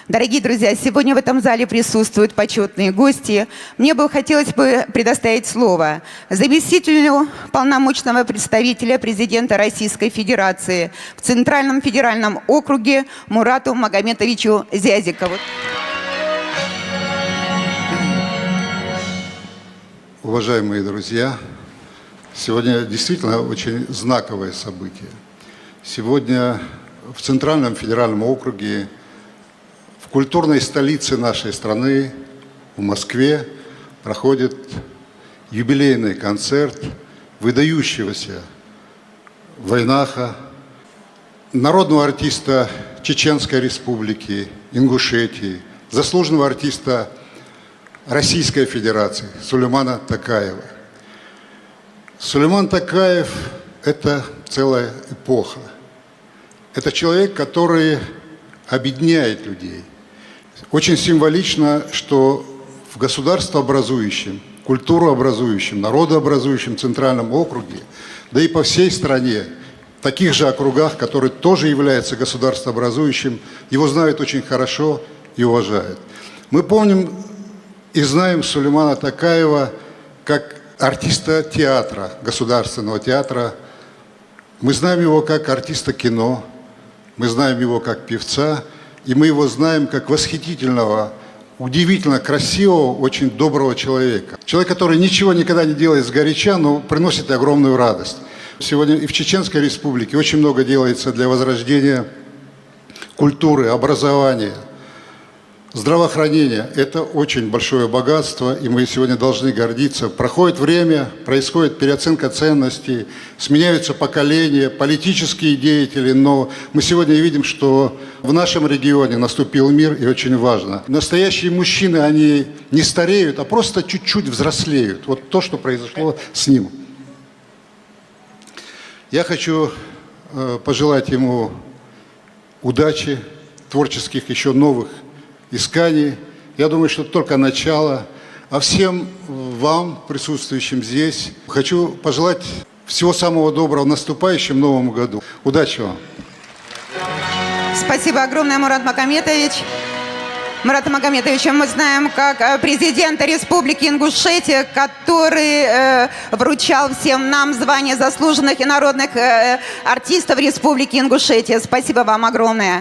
Дорогие друзья, сегодня в этом зале присутствуют почетные гости. Мне бы хотелось предоставить слово заместителю полномочного представителя президента Российской Федерации в Центральном федеральном округе Мурату Магометовичу Зязикову. Уважаемые друзья, сегодня действительно очень знаковое событие. Сегодня в Центральном федеральном округе, в культурной столице нашей страны, в Москве, проходит юбилейный концерт выдающегося войнаха, народного артиста Чеченской Республики, Ингушетии, заслуженного артиста Российской Федерации Сулеймана Токаева. Сулейман Токаев – это целая эпоха. Это человек, который объединяет людей. Очень символично, что в государствообразующем, культурообразующем, народообразующем Центральном округе, да и по всей стране, в таких же округах, которые тоже являются государствообразующим, его знают очень хорошо и уважают. Мы помним и знаем Сулеймана Токаева как артиста театра, государственного театра. Мы знаем его как артиста кино, мы знаем его как певца, и мы его знаем как восхитительного, удивительно красивого, очень доброго человека. Человек, который ничего никогда не делает сгоряча, но приносит огромную радость. Сегодня и в Чеченской Республике очень много делается для возрождения культуры, образования, здравоохранения. Это очень большое богатство, и мы сегодня должны гордиться. Проходит время, происходит переоценка ценностей, сменяются поколения, политические деятели, но мы сегодня видим, что в нашем регионе наступил мир, и очень важно. Настоящие мужчины, они не стареют, а просто чуть-чуть взрослеют. Вот то, что произошло с ним. Я хочу пожелать ему удачи, творческих еще новых исканий. Я думаю, что только начало. А всем вам, присутствующим здесь, хочу пожелать всего самого доброго в наступающем Новом году. Удачи вам! Спасибо огромное, Мурат Магометович. Мурата Магометовича мы знаем как президента Республики Ингушетия, который вручал всем нам звание заслуженных и народных артистов Республики Ингушетия. Спасибо вам огромное.